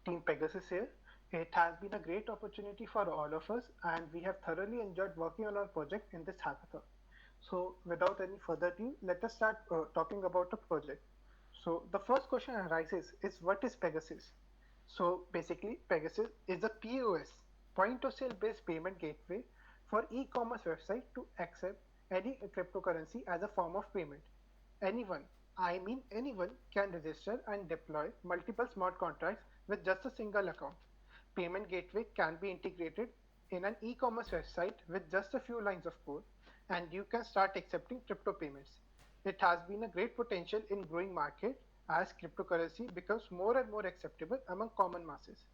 Team Pegasus here. It has been a great opportunity for all of us, and we have thoroughly enjoyed working on our project in this hackathon. So, without any further ado, let us start talking about the project. So, the first question arises is what is Pegasus? So, basically, Pegasus is a POS, point of sale based payment gateway for e commerce website to accept any cryptocurrency as a form of payment. Anyone, I mean anyone, can register and deploy multiple smart contracts with just a single account. Payment gateway can be integrated in an e-commerce website with just a few lines of code, and you can start accepting crypto payments. It has been a great potential in growing market as cryptocurrency becomes more and more acceptable among common masses.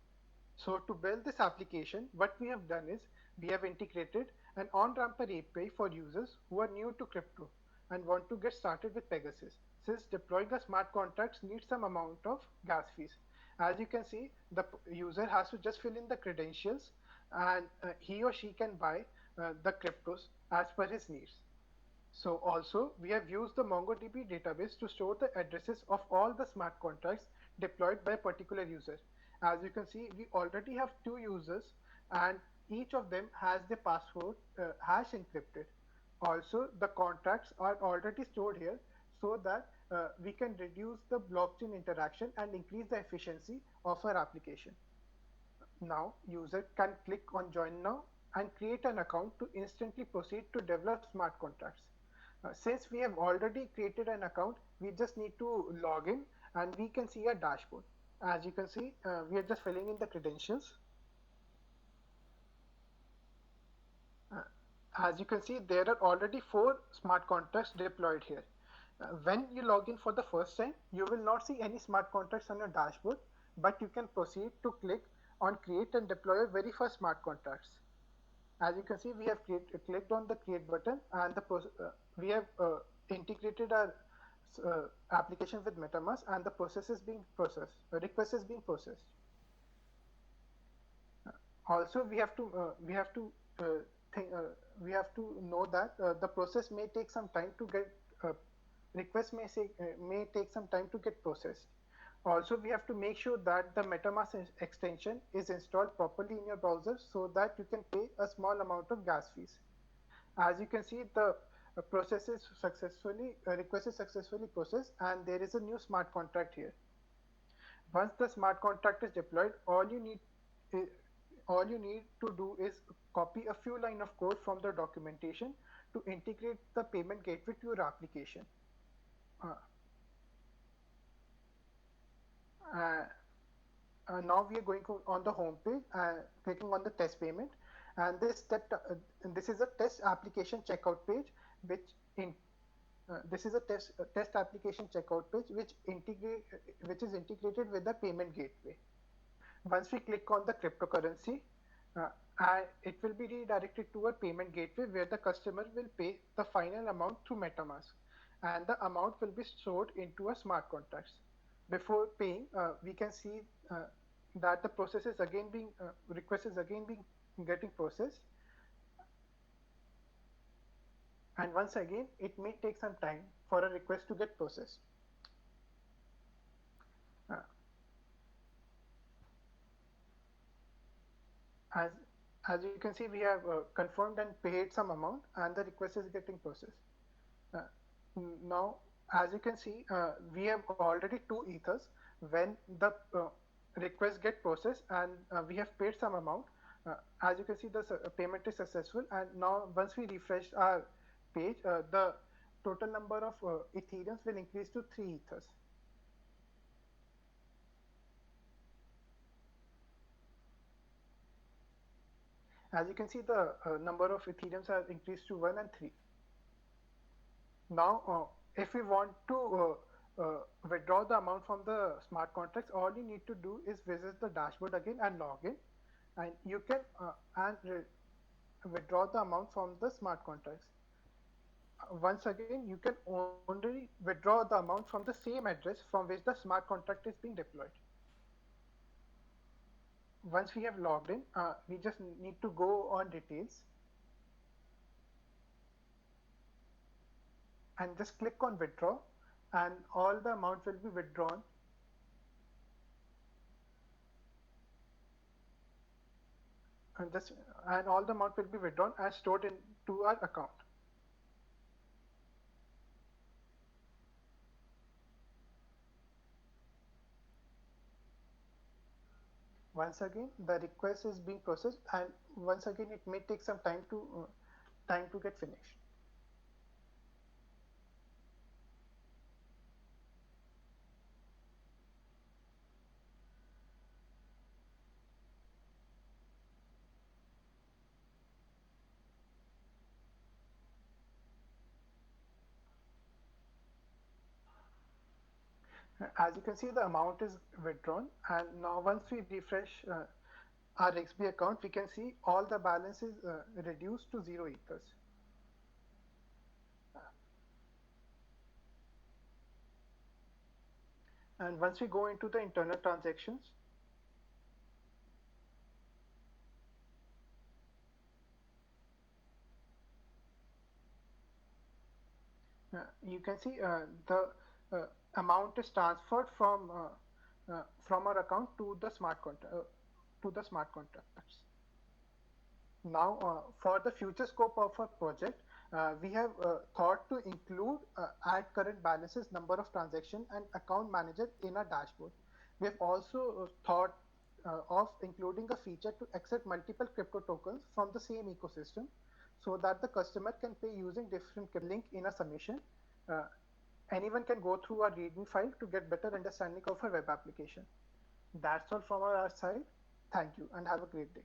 So to build this application, what we have done is we have integrated an on-ramper API for users who are new to crypto and want to get started with Pegasus. Since deploying a smart contracts needs some amount of gas fees. As you can see, the user has to just fill in the credentials and he or she can buy the cryptos as per his needs. So also we have used the MongoDB database to store the addresses of all the smart contracts deployed by a particular user. As you can see, we already have two users and each of them has the password hash encrypted. Also, the contracts are already stored here so that we can reduce the blockchain interaction and increase the efficiency of our application. Now, user can click on join now and create an account to instantly proceed to develop smart contracts. Since we have already created an account, we just need to log in and we can see a dashboard. As you can see, we are just filling in the credentials. Uh, as you can see, there are already 4 smart contracts deployed here. When you log in for the first time, you will not see any smart contracts on your dashboard, but you can proceed to click on create and deploy your very first smart contracts. As you can see, we have clicked on the create button and we have integrated our application with MetaMask and the process is being processed, the request is being processed. Also, uh, think, uh, we have to know that the process may take some time to get uh, request may take some time to get processed. Also, we have to make sure that the MetaMask extension is installed properly in your browser so that you can pay a small amount of gas fees. As you can see, the request is successfully processed and there is a new smart contract here. Once the smart contract is deployed, all you need to do is copy a few lines of code from the documentation to integrate the payment gateway to your application. Uh, uh, Now we are going on the home page and clicking on the test payment, and this is a test application checkout page, which in this is a test application checkout page which is integrated with the payment gateway. Once we click on the cryptocurrency, uh, it will be redirected to a payment gateway where the customer will pay the final amount through MetaMask, and the amount will be stored into a smart contracts. Before paying, we can see that the process is again being request is again being getting processed, and once again it may take some time for a request to get processed. Uh, as as you can see, we have confirmed and paid some amount, and the request is getting processed. Uh, Now, as you can see, we have already 2 ethers when the request get processed and we have paid some amount. As you can see, the payment is successful, and now once we refresh our page, the total number of Ethereums will increase to 3 ethers. As you can see, the number of Ethereums have increased to 1 and 3. Now, if we want to withdraw the amount from the smart contracts, all you need to do is visit the dashboard again and log in, and you can withdraw the amount from the smart contracts. Once again, you can only withdraw the amount from the same address from which the smart contract is being deployed. Once we have logged in, we just need to go on details and just click on withdraw, and all the amount will be withdrawn. and this and all the amount will be withdrawn and stored into our account. Once again, the request is being processed, and once again, it may take some time to get finished. As you can see, the amount is withdrawn, and now once we refresh our XB account, we can see all the balance is reduced to 0 ethers. And once we go into the internal transactions, you can see the uh, amount is transferred from our account to the smart contracts. Now, for the future scope of our project, we have thought to include add current balances, number of transaction, and account manager in our dashboard. We have also thought of including a feature to accept multiple crypto tokens from the same ecosystem, so that the customer can pay using different link in a submission. Uh, Anyone can go through our README file to get better understanding of our web application. That's all from our side. Thank you and have a great day.